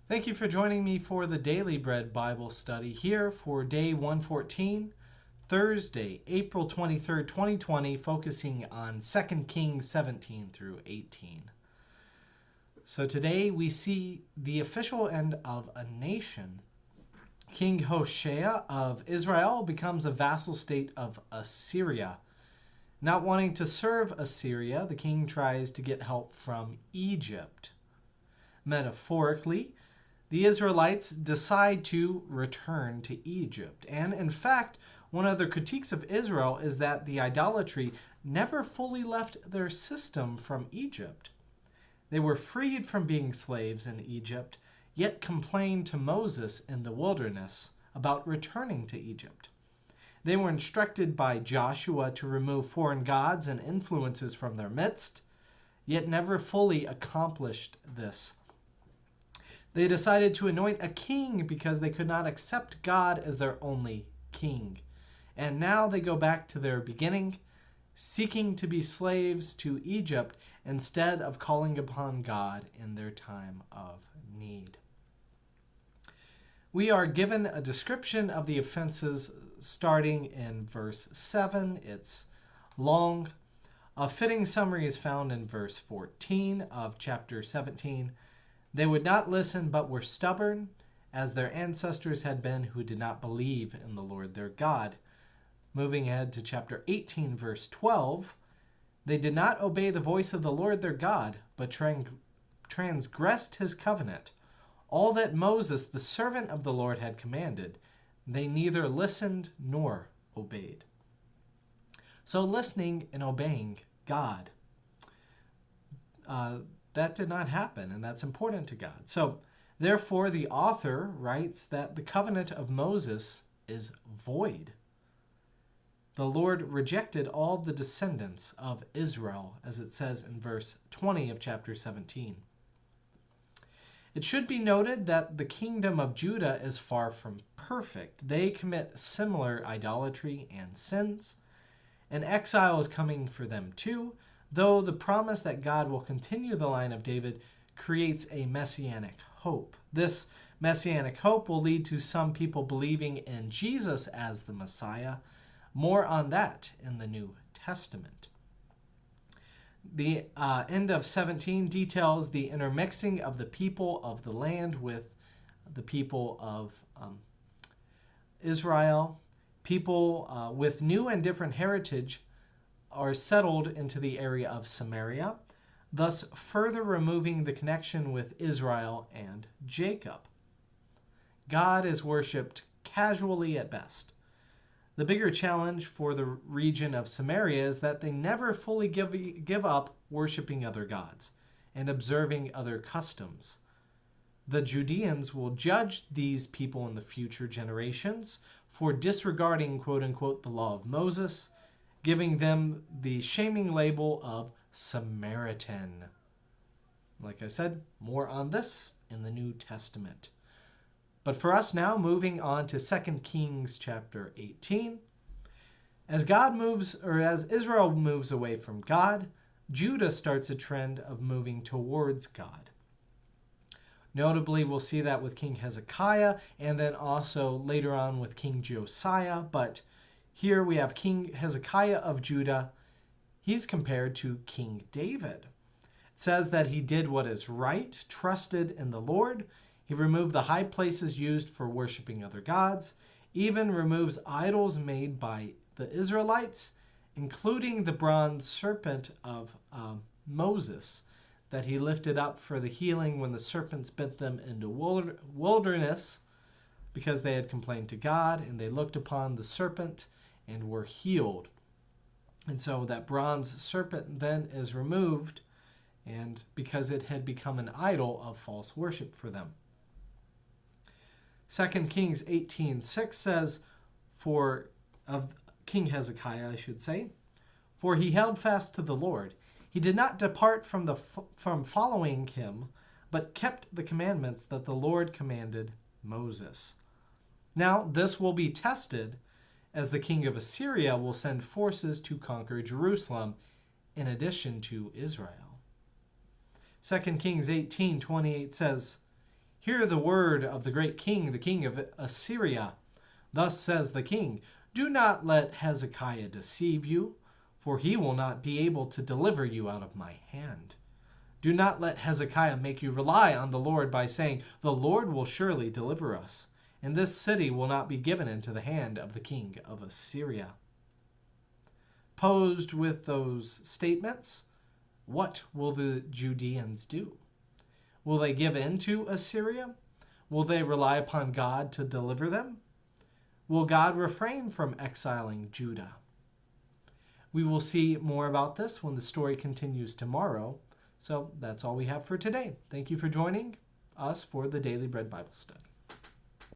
Thank you for joining me for the Daily Bread Bible study here for day 114, Thursday, April 23rd, 2020, focusing on 2 Kings 17 through 18. So today we see the official end of a nation. King Hoshea of Israel becomes a vassal state of Assyria. Not wanting to serve Assyria, the king tries to get help from Egypt. Metaphorically, the Israelites decide to return to Egypt. And in fact, one of the critiques of Israel is that the idolatry never fully left their system from Egypt. They were freed from being slaves in Egypt, yet complained to Moses in the wilderness about returning to Egypt. They were instructed by Joshua to remove foreign gods and influences from their midst, yet never fully accomplished this. They decided to anoint a king because they could not accept God as their only king. And now they go back to their beginning, seeking to be slaves to Egypt instead of calling upon God in their time of need. We are given a description of the offenses starting in verse 7. It's long. A fitting summary is found in verse 14 of chapter 17. They would not listen but were stubborn, as their ancestors had been who did not believe in the Lord their God. Moving ahead to chapter 18, verse 12, they did not obey the voice of the Lord their God, but transgressed his covenant. All that Moses, the servant of the Lord, had commanded, they neither listened nor obeyed. So listening and obeying God. That did not happen, and that's important to God. So, therefore, the author writes that the covenant of Moses is void. The Lord rejected all the descendants of Israel, as it says in verse 20 of chapter 17. It should be noted that the kingdom of Judah is far from perfect. They commit similar idolatry and sins, and exile is coming for them too, though the promise that God will continue the line of David creates a messianic hope. This messianic hope will lead to some people believing in Jesus as the Messiah. More on that in the New Testament. The end of 17 details the intermixing of the people of the land with the people of Israel. People with new and different heritage are settled into the area of Samaria, thus further removing the connection with Israel and Jacob. God is worshipped casually at best. The bigger challenge for the region of Samaria is that they never fully give up worshiping other gods and observing other customs. The Judeans will judge these people in the future generations for disregarding, quote-unquote, the law of Moses, giving them the shaming label of Samaritan. Like I said, more on this in the New Testament. But for us now, moving on to 2 Kings chapter 18. As Israel moves away from God, Judah starts a trend of moving towards God. Notably, we'll see that with King Hezekiah, and then also later on with King Josiah, but here we have King Hezekiah of Judah. He's compared to King David. It says that he did what is right, trusted in the Lord. He removed the high places used for worshiping other gods, even removes idols made by the Israelites, including the bronze serpent of Moses that he lifted up for the healing when the serpents bit them into wilderness because they had complained to God, and they looked upon the serpent and were healed. And so that bronze serpent then is removed, and because it had become an idol of false worship for them. 2 Kings 18:6 says, of King Hezekiah, I should say, for he held fast to the Lord. He did not depart from following him, but kept the commandments that the Lord commanded Moses. Now this will be tested as the king of Assyria will send forces to conquer Jerusalem in addition to Israel. 2 Kings 18:28 says, Hear the word of the great king, the king of Assyria. Thus says the king, do not let Hezekiah deceive you, for he will not be able to deliver you out of my hand. Do not let Hezekiah make you rely on the Lord by saying, the Lord will surely deliver us, and this city will not be given into the hand of the king of Assyria. Posed with those statements, what will the Judeans do? Will they give in to Assyria? Will they rely upon God to deliver them? Will God refrain from exiling Judah? We will see more about this when the story continues tomorrow. So that's all we have for today. Thank you for joining us for the Daily Bread Bible Study.